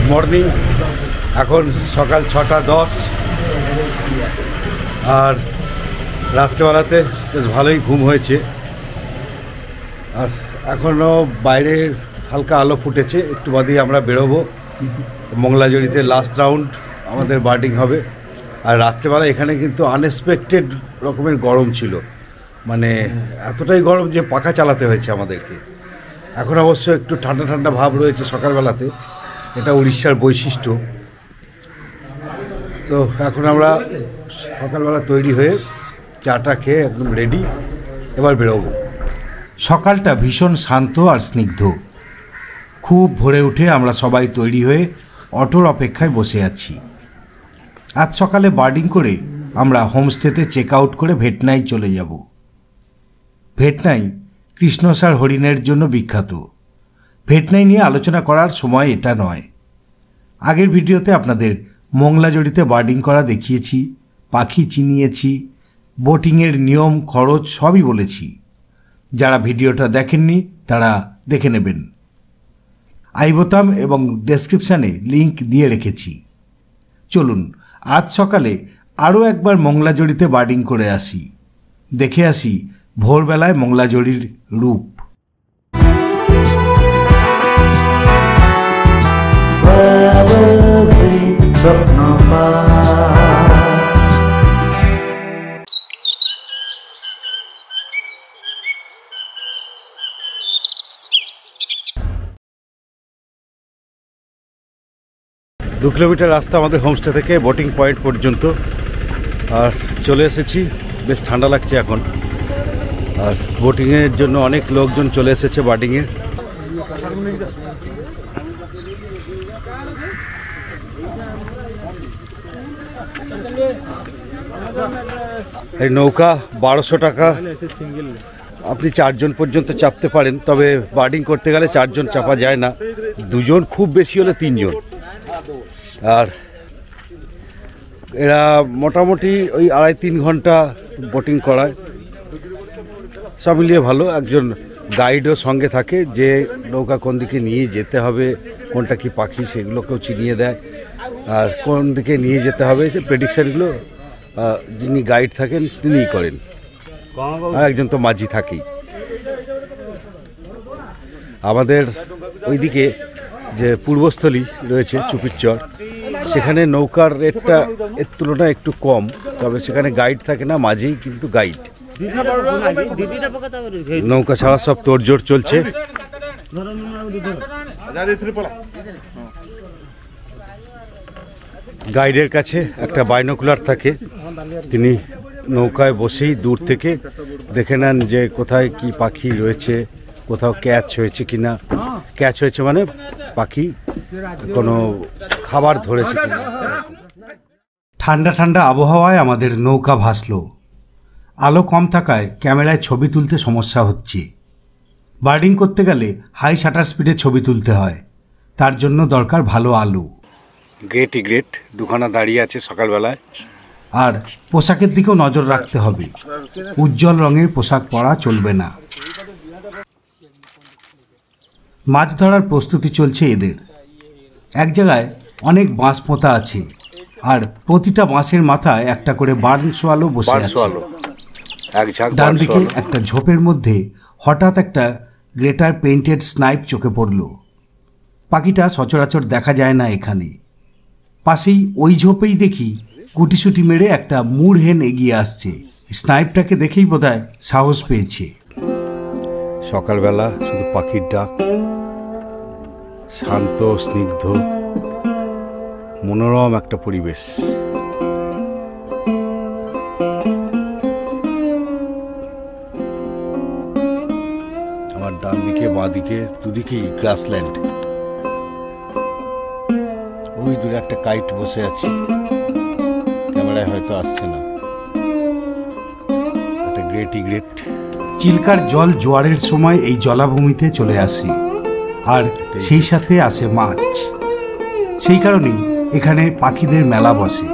Good morning. এখন সকাল 6:10 আর রাত্রেবেলাতে বেশ ভালোই ঘুম হয়েছে। আর এখনও বাইরে হালকা আলো ফুটেছে, একটু বাদেই আমরা বেরোবো। মংলাজড়িতে লাস্ট রাউন্ড আমাদের বার্ডিং হবে। আর রাত্রেবেলা এখানে কিন্তু আনএক্সপেক্টেড রকমের গরম ছিল, মানে এতটাই গরম যে পাখা চালাতে হয়েছে আমাদেরকে। এখন অবশ্য একটু ঠান্ডা ঠান্ডা ভাব রয়েছে সকালবেলাতে, এটা উড়িষ্যার বৈশিষ্ট্য। তো এখন আমরা সকালবেলা তৈরি হয়ে চাটা খেয়ে একদম রেডি, এবার বেরোবো। সকালটা ভীষণ শান্ত আর স্নিগ্ধ। খুব ভোরে উঠে আমরা সবাই তৈরি হয়ে অটোর অপেক্ষায় বসে আছি। আজ সকালে বার্ডিং করে আমরা হোমস্টেতে চেক আউট করে ভেটনাই চলে যাব। ভেটনাই কৃষ্ণসার হরিণের জন্য বিখ্যাত। ভেটনাই নিয়ে আলোচনা করার সময় এটা নয়। আগের ভিডিওতে আপনাদের মংলাজড়িতে বার্ডিং করা দেখিয়েছি, পাখি চিনিয়েছি, বোটিংয়ের নিয়ম খরচ সবই বলেছি। যারা ভিডিওটা দেখেননি তারা দেখে নেবেন। আই বোতাম এবং ডেসক্রিপশানে লিংক দিয়ে রেখেছি। চলুন আজ সকালে আরও একবার মংলাজড়িতে বার্ডিং করে আসি, দেখে আসি ভোরবেলায় মংলাজড়ির রূপ। দু কিলোমিটার রাস্তা আমাদের হোমস্টে থেকে বোটিং পয়েন্ট পর্যন্ত, আর চলে এসেছি। বেশ ঠান্ডা লাগছে এখন। আর বোটিংয়ের জন্য অনেক লোকজন চলে এসেছে বার্ডিংয়ে। এই নৌকা 1200 টাকা, আপনি 4 জন পর্যন্ত চাপতে পারেন। তবে বার্ডিং করতে গেলে 4 জন চাপা যায় না, 2 জন, খুব বেশি হলে 3 জন। আর এরা মোটামুটি ওই 2.5-3 ঘন্টা বোটিং করায়। সব মিলিয়ে ভালো। একজন গাইডও সঙ্গে থাকে, যে নৌকা কোন দিকে নিয়ে যেতে হবে, কোনটা কি পাখি সেগুলোকেও চিনিয়ে দেয়। আর কোন দিকে নিয়ে যেতে হবে সে প্রেডিকশানগুলো যিনি গাইড থাকেন তিনিই করেন। আর একজন তো মাঝি থাকেই। আমাদের ওইদিকে যে পূর্বস্থলী রয়েছে চুপিরচর, সেখানে নৌকার রেটটা এর তুলনায় একটু কম। তবে সেখানে গাইড থাকে না, মাঝেই কিন্তু গাইড। নৌকা ছাড়া সব তোড়জোড় চলছে। গাইডের কাছে একটা বাইনোকুলার থাকে, তিনি নৌকায় বসেই দূর থেকে দেখে নেন যে কোথায় কি পাখি রয়েছে, কোথাও ক্যাচ হয়েছে কিনা। ক্যাচ হয়েছে মানে পাখি কোনো খাবার ধরেছে কিনা। ঠান্ডা ঠান্ডা আবহাওয়ায় আমাদের নৌকা ভাসলো। আলো কম থাকায় ক্যামেরায় ছবি তুলতে সমস্যা হচ্ছে। বার্ডিং করতে গেলে হাই শাটার স্পিডে ছবি তুলতে হয়, তার জন্য দরকার ভালো আলো। গ্রেট গ্রেট দুখানা দাঁড়িয়ে আছে সকালবেলায়। আর পোশাকের দিকেও নজর রাখতে হবে, উজ্জ্বল রঙের পোশাক পরা চলবে না। মাছ ধরার প্রস্তুতি চলছে এদের। এক জায়গায় অনেক বাঁশ পোঁতা আছে, আর প্রতিটা বাঁশের মাথায় একটা করে বার্নশোয়ালো বসে আছে। ডান দিকে একটা ঝোপের মধ্যে হঠাৎ একটা গ্রেটার পেইন্টেড স্নাইপ চোখে পড়ল। পাখিটা সচরাচর দেখা যায় না এখানে। পাশেই ওই ঝোপেই দেখি গুটিসুটি মেরে একটা মুড় হেন এগিয়ে আসছে। স্নাইপটাকে দেখেই বোধহয় সাহস পেয়েছে। সকালবেলা শুধু পাখির ডাক, শান্ত স্নিগ্ধ মনোরম একটা পরিবেশ। আমার ডান দিকে বাঁ দিকে দুদিকেই গ্রাসল্যান্ড। ওই দূরে একটা কাইট বসে আছে, ক্যামেরায় হয়তো আসছে না। একটা গ্রেট গ্রেট। চিল্কার জল জোয়ারের সময় এই জলাভূমিতে চলে আসে, আর সেই সাথে আসে মাছ। সেই কারণেই এখানে পাখিদের মেলা বসে।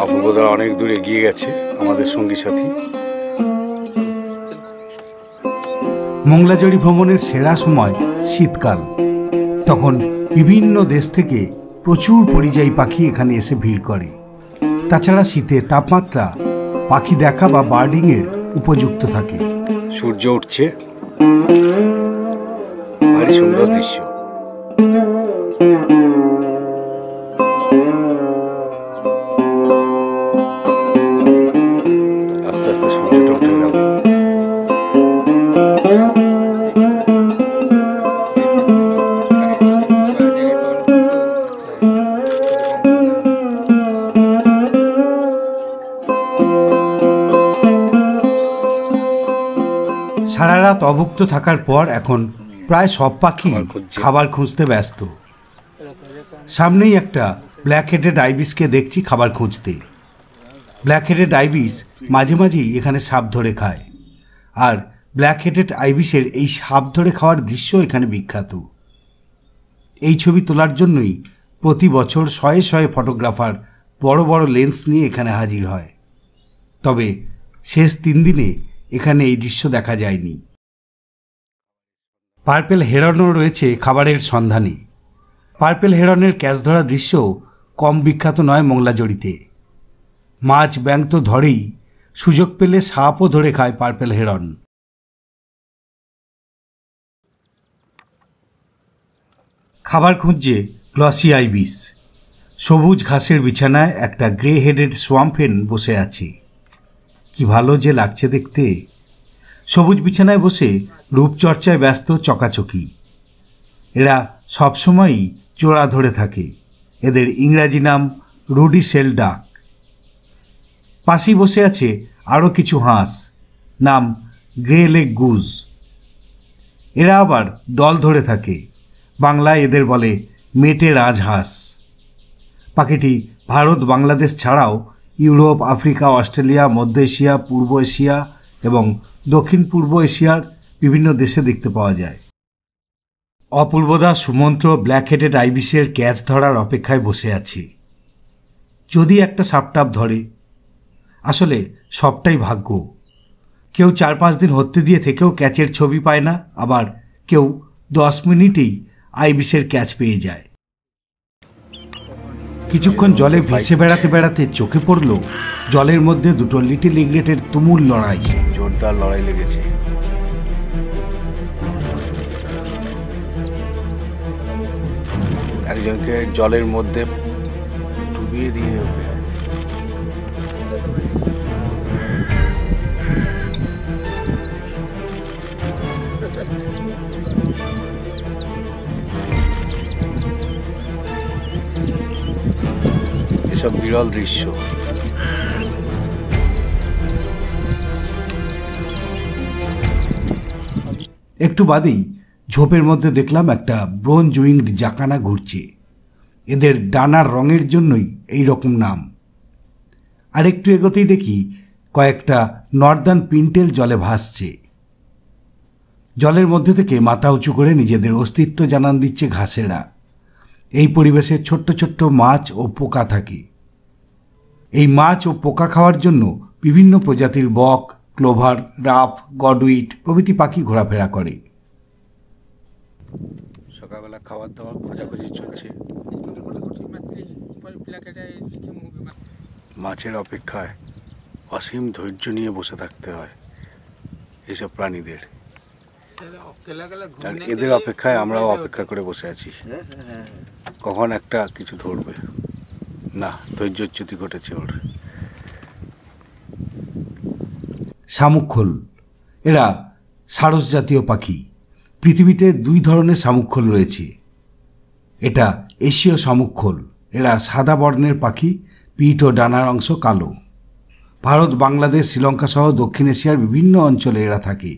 অপূর্বদা অনেক দূরে এগিয়ে গেছে, আমাদের সঙ্গী সাথী। মংলাজড়ি ভ্রমণের সেরা সময় শীতকাল। তখন বিভিন্ন দেশ থেকে প্রচুর পরিযায়ী পাখি এখানে এসে ভিড় করে। তাছাড়া শীতের তাপমাত্রা পাখি দেখা বা বার্ডিংয়ের উপযুক্ত থাকে। সূর্য উঠছে, ভারী সুন্দর দৃশ্য। আস্তে আস্তে সূর্যটা উঠে গেল। সারা রাত অভুক্ত থাকার পর এখন প্রায় সব পাখি খাবার খুঁজতে ব্যস্ত। সামনেই একটা ব্ল্যাক হেডেড আইবিসকে দেখছি খাবার খুঁজতে। ব্ল্যাক হেডেড আইবিস মাঝে মাঝেই এখানে সাপ ধরে খায়, আর ব্ল্যাক হেডেড আইবিসের এই সাপ ধরে খাওয়ার দৃশ্য এখানে বিখ্যাত। এই ছবি তোলার জন্যই প্রতি বছর শয়ে শয়ে ফটোগ্রাফার বড় বড় লেন্স নিয়ে এখানে হাজির হয়। তবে শেষ 3 দিনে এখানে এই দৃশ্য দেখা যায়নি। পার্পেল হেরনও রয়েছে খাবারের সন্ধানে। পার্পেল হেরনের ক্যাচ ধরা দৃশ্য কম বিখ্যাত নয় মংলাজড়িতে। মাছ ব্যাঙ তো ধরেই, সুযোগ পেলে সাপও ধরে খায় পার্পেল হেরন। খাবার খুঁজছে গ্লসি আইবিস। সবুজ ঘাসের বিছানায় একটা গ্রে হেডেড সোয়াম্প হেন বসে আছে। কি ভালো যে লাগছে দেখতে। সবুজ বিছানায় বসে রূপচর্চায় ব্যস্ত চকাচকি। এরা সবসময়ই চোরা ধরে থাকে। এদের ইংরাজি নাম রুডি সেল ডাক। পাশেই বসে আছে আরও কিছু হাঁস, নাম গ্রে লেগ গুজ। এরা আবার দল ধরে থাকে। বাংলায় এদের বলে মেটে রাজহাঁস। পাখিটি ভারত বাংলাদেশ ছাড়াও ইউরোপ, আফ্রিকা, অস্ট্রেলিয়া, মধ্য এশিয়া, পূর্ব এশিয়া এবং দক্ষিণ পূর্ব এশিয়ার বিভিন্ন দেশে দেখতে পাওয়া যায়। অপূর্বদা সুমন্ত্র ব্ল্যাক হেডেড আইবিসের ক্যাচ ধরার অপেক্ষায় বসে আছে। যদি একটা সাপটাপ ধরে। আসলে সবটাই ভাগ্য। কেউ 4-5 দিন হতে দিয়ে থেকেও ক্যাচের ছবি পায় না, আবার কেউ 10 মিনিটেই আইবিসের ক্যাচ পেয়ে যায়। কিছুক্ষণ জলে ভেসে বেড়াতে বেড়াতে চোখে পড়ল জলের মধ্যে দুটো লিটল ইগ্রেটের তুমুল লড়াই। জোরদার লড়াই লেগেছে। একজনকে জলের মধ্যে ডুবিয়ে দিয়ে ওকে। এসব বিরল দৃশ্য। একটু বাদেই ঝোপের মধ্যে দেখলাম একটা ব্রোঞ্জ উইংড জাকানা ঘুরছে। এদের ডানার রঙের জন্যই এই রকম নাম। আর একটু এগোতেই দেখি কয়েকটা নর্দার্ন পিনটেল জলে ভাসছে। জলের মধ্যে থেকে মাথা উঁচু করে নিজেদের অস্তিত্ব জানান দিচ্ছে ঘাসেরা। এই পরিবেশে ছোট্ট ছোট্ট মাছ ও পোকা থাকে। এই মাছ ও পোকা খাওয়ার জন্য বিভিন্ন প্রজাতির বক, ক্লোভার, রাফ, গডউইট প্রভৃতি পাখি ঘোরাফেরা করে। সকালবেলা খাবার দাবার খোঁজাখুঁজি চলছে। মাছের অপেক্ষায় অসীম ধৈর্য নিয়ে বসে থাকতে হয় এসব প্রাণীদের। আর এদের অপেক্ষায় আমরাও অপেক্ষা করে বসে আছি, কখন একটা কিছু ধরবে। না, ধৈর্যচ্যুতি ঘটেছে ওর। শামুকখোল এরা সারস জাতীয় পাখি। পৃথিবীতে 2 ধরনের শামুকখোল রয়েছে। এটা এশীয় শামুকখোল। এরা সাদা বর্ণের পাখি, পিঠ ও ডানার অংশ কালো। ভারত, বাংলাদেশ, শ্রীলঙ্কা সহ দক্ষিণ এশিয়ার বিভিন্ন অঞ্চলে এরা থাকে।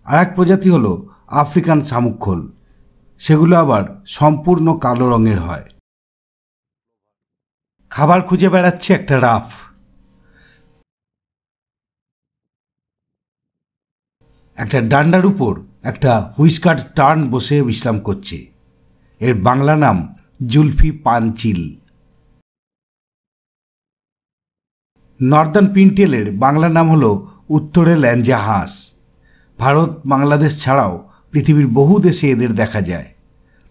আর এক প্রজাতি হলো আফ্রিকান শামুকখোল। সেগুলো আবার সম্পূর্ণ কালো রঙের হয়। খাবার খুঁজে বেড়াচ্ছে একটা রাফ। একটা ডান্ডার উপর একটা হুইস্কার টার্ন বসে বিশ্রাম করছে। এর বাংলা নাম জুলফি পানচিল। নর্দার্ন পিনটেলের বাংলা নাম হলো উত্তরে ল্যাঞ্জা হাঁস। ভারত, বাংলাদেশ ছাড়াও পৃথিবীর বহু দেশে এদের দেখা যায়।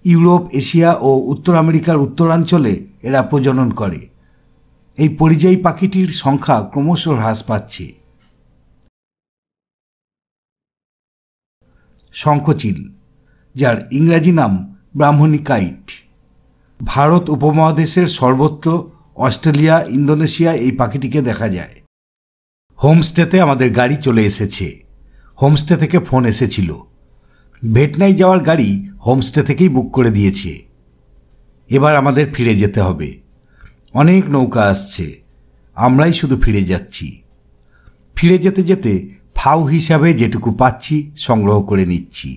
ইউরোপ, এশিয়া ও উত্তর আমেরিকার উত্তরাঞ্চলে এরা প্রজনন করে। এই পরিযায়ী পাখিটির সংখ্যা ক্রমশ হ্রাস পাচ্ছে। শঙ্খচিল, যার ইংরাজি নাম ব্রাহ্মণী কাইট। ভারত উপমহাদেশের সর্বত্র, অস্ট্রেলিয়া, ইন্দোনেশিয়া এই পাখিটিকে দেখা যায়। হোমস্টেতে আমাদের গাড়ি চলে এসেছে। হোমস্টে থেকে ফোন এসেছিল। ভেটনাই যাওয়ার গাড়ি হোমস্টে থেকেই বুক করে দিয়েছে। এবার আমাদের ফিরে যেতে হবে। অনেক নৌকা আসছে, আমরাই শুধু ফিরে যাচ্ছি। ফিরে যেতে যেতে ফাউ হিসাবে যেটুকু পাচ্ছি সংগ্রহ করে নিচ্ছি।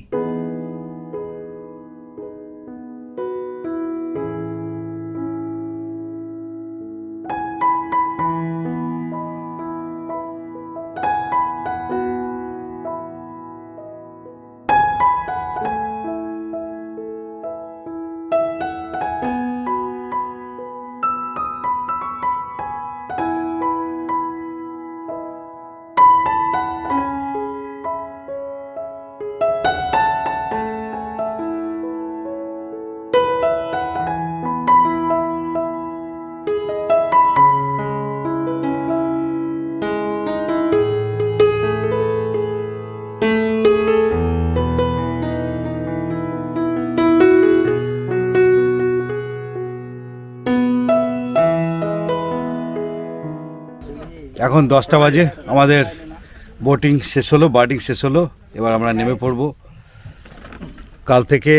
এখন 10টা বাজে, আমাদের বোটিং শেষ হলো, বার্ডিং শেষ হলো। এবার আমরা নেমে পড়ব। কাল থেকে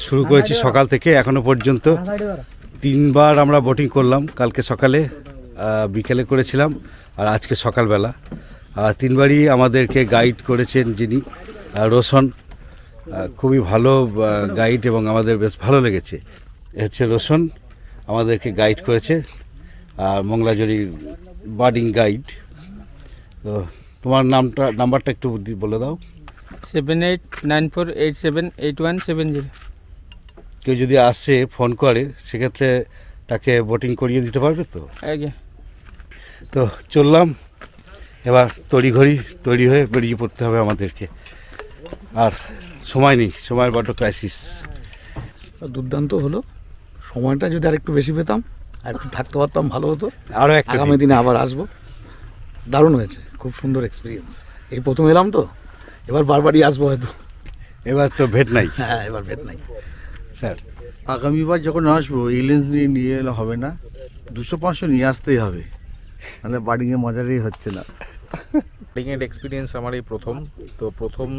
শুরু করেছি, সকাল থেকে এখনো পর্যন্ত 3বার আমরা বোটিং করলাম। কালকে সকালে, বিকেলে করেছিলাম, আর আজকে সকালবেলা। আর 3বারই আমাদেরকে গাইড করেছেন যিনি, রোশন। খুবই ভালো গাইড এবং আমাদের বেশ ভালো লেগেছে। হচ্ছে রোশন আমাদেরকে গাইড করেছে, আর মংলাজুড়ির বার্ডিং গাইড। তো তোমার নাম্বারটা একটু বলে দাও। 7894878170। কেউ যদি আসে ফোন করে, সেক্ষেত্রে তাকে বোটিং করিয়ে দিতে পারবে তো? আগে তো চললাম, এবার তৈরি হয়ে বেরিয়ে পড়তে হবে আমাদেরকে। আর সময় নেই, সময়ের বড্ড ক্রাইসিস। দুর্দান্ত হলো। সময়টা যদি আর একটু বেশি পেতাম, আর একটু থাকতে পারতাম, ভালো হতো। আরও একটা আগামী দিনে আবার আসবো। দারুণ হয়েছে, খুব সুন্দর এক্সপিরিয়েন্স। এই প্রথম এলাম তো, এবার বারবারই আসবো হয়তো। এবার তো ভেট নাই। হ্যাঁ, এবার ভেট নাই স্যার। আগামীবার যখন আসবো এই লেন্স নিয়ে এলে হবে না, 200-500 নিয়ে আসতেই হবে, মানে বার্ডিংয়ে মজারই হচ্ছে না। বার্ডিংয়ের এক্সপিরিয়েন্স আমার এই প্রথম। তো প্রথম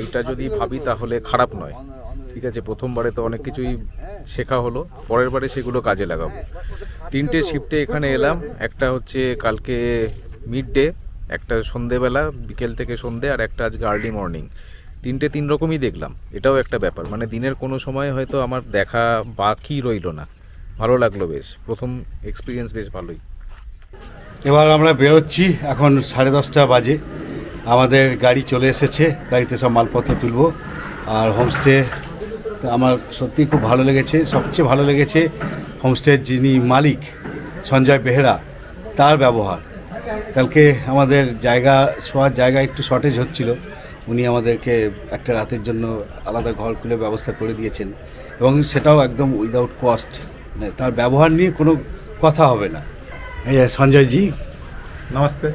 এইটা যদি ভাবি তাহলে খারাপ নয়, ঠিক আছে। প্রথমবারে তো অনেক কিছুই শেখা হলো, পরের বারে সেগুলো কাজে লাগাবো। 3টে শিফটে এখানে এলাম। একটা হচ্ছে কালকে মিড ডে, একটা সন্ধেবেলা, বিকেল থেকে সন্ধে, আর একটা আজকে আর্লি মর্নিং। 3টে 3 রকমই দেখলাম। এটাও একটা ব্যাপার, মানে দিনের কোনো সময় হয়তো আমার দেখা বাকি রইলো না। ভালো লাগলো বেশ, প্রথম এক্সপিরিয়েন্স বেশ ভালোই। এবার আমরা বেরোচ্ছি, এখন 10:30 বাজে। আমাদের গাড়ি চলে এসেছে, গাড়িতে সব মালপত্র তুলব। আর হোমস্টে আমার সত্যিই খুব ভালো লেগেছে। সবচেয়ে ভালো লেগেছে হোমস্টের যিনি মালিক, সঞ্জয় বেহেরা, তার ব্যবহার। কালকে আমাদের শোয়ার জায়গা একটু শর্টেজ হচ্ছিল, উনি আমাদেরকে একটা রাতের জন্য আলাদা ঘর খুলে ব্যবস্থা করে দিয়েছেন, এবং সেটাও একদম উইদাউট কস্ট। তার ব্যবহার নিয়ে কোনো কথা হবে না। এই সঞ্জয়জি, নমস্তে।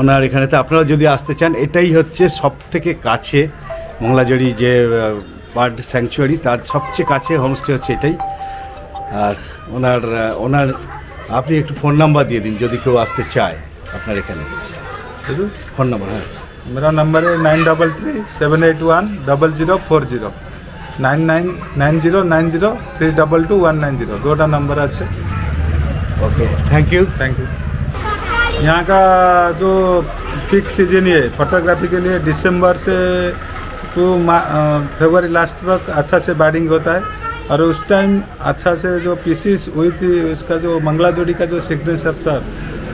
ওনার এখানেতে আপনারা যদি আসতে চান, এটাই হচ্ছে সব থেকে কাছে মংলাজুড়ি যে বার্ড স্যাংচুয়ারি, তার সবচেয়ে কাছে হোমস্টে হচ্ছে এটাই। আর ওনার আপনি একটু ফোন নাম্বার দিয়ে দিন যদি কেউ আসতে চায় আপনার এখানে। Phone number? হ্যাঁ, मेरा नंबर है 9387810040, 999090322190। 2टा नंबर আছে। Okay, thank you. यहाँ का जो पीक सीजन है फोटोग्राफी के लिए, दिसंबर से टू फरवरी लास्ट तक अच्छा से बार्डिंग होता है। और उस टाइम अच्छा से जो पीसीस हुई थी, उसका जो मंगलाजोड़ी का जो सिग्नेचर सर,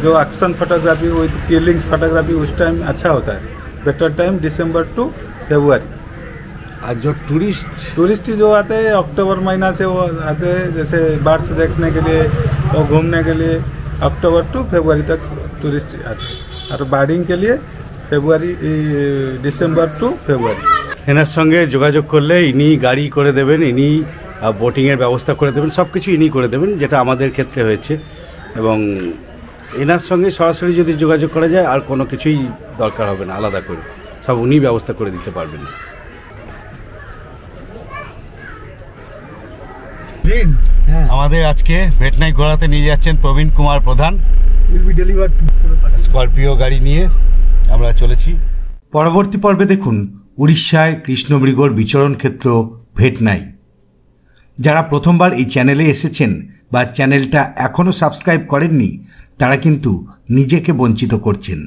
जो action photography with killings photography, उस टाइम अच्छा होता है। बेटर टाइम दिसंबर टू फरवरी। और जो टूरिस्ट जो आते हैं अक्टूबर महीना से, वो आते हैं जैसे बर्ड्स देखने के लिए और घूमने के लिए। अक्टूबर टू फरवरी तक टूरिस्ट आते हैं। और बार्डिंग के लिए दिसंबर टू फरवरी। এনার সঙ্গে যোগাযোগ করলে ইনি গাড়ি করে দেবেন, ইনি বোটিংয়ের ব্যবস্থা করে দেবেন, সব কিছু ইনি করে দেবেন, যেটা আমাদের ক্ষেত্রে হয়েছে। এবং এনার সঙ্গে সরাসরি যদি যোগাযোগ করা যায় আর কোনো কিছুই দরকার হবে না আলাদা করে, সব উনি ব্যবস্থা করে দিতে পারবেন। আমাদের আজকে ভেটনাই ঘোরাতে নিয়ে যাচ্ছেন প্রবীণ কুমার প্রধান, স্করপিও গাড়ি নিয়ে আমরা চলেছি। পরবর্তী পর্বে দেখুন উড়িষ্যায় কৃষ্ণমৃগর বিচরণ ক্ষেত্র ভেটনাই। যারা প্রথমবার এই চ্যানেলে এসেছেন বা চ্যানেলটা এখনও সাবস্ক্রাইব করেননি, তারা কিন্তু নিজেকে বঞ্চিত করছেন।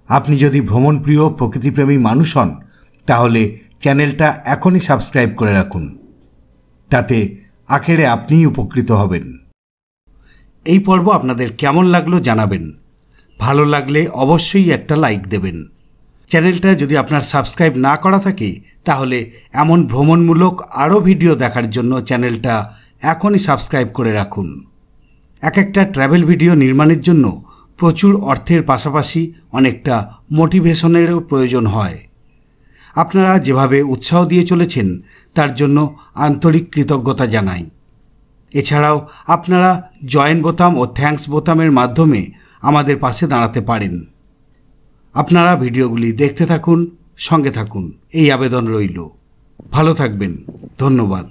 আপনি যদি ভ্রমণপ্রিয় প্রকৃতিপ্রেমী মানুষ হন, তাহলে চ্যানেলটা এখনই সাবস্ক্রাইব করে রাখুন, তাতে আখেরে আপনিই উপকৃত হবেন। এই পর্ব আপনাদের কেমন লাগলো জানাবেন, ভালো লাগলে অবশ্যই একটা লাইক দেবেন। চ্যানেলটা যদি আপনার সাবস্ক্রাইব না করা থাকে, তাহলে এমন ভ্রমণমূলক আরও ভিডিও দেখার জন্য চ্যানেলটা এখনই সাবস্ক্রাইব করে রাখুন। এক একটা ট্র্যাভেল ভিডিও নির্মাণের জন্য প্রচুর অর্থের পাশাপাশি অনেকটা মোটিভেশনেরও প্রয়োজন হয়। আপনারা যেভাবে উৎসাহ দিয়ে চলেছেন তার জন্য আন্তরিক কৃতজ্ঞতা জানাই। এছাড়াও আপনারা জয়েন বোতাম ও থ্যাঙ্কস বোতামের মাধ্যমে আমাদের পাশে দাঁড়াতে পারেন। আপনারা ভিডিওগুলি দেখতে থাকুন, সঙ্গে থাকুন, এই আবেদন রইল। ভালো থাকবেন, ধন্যবাদ।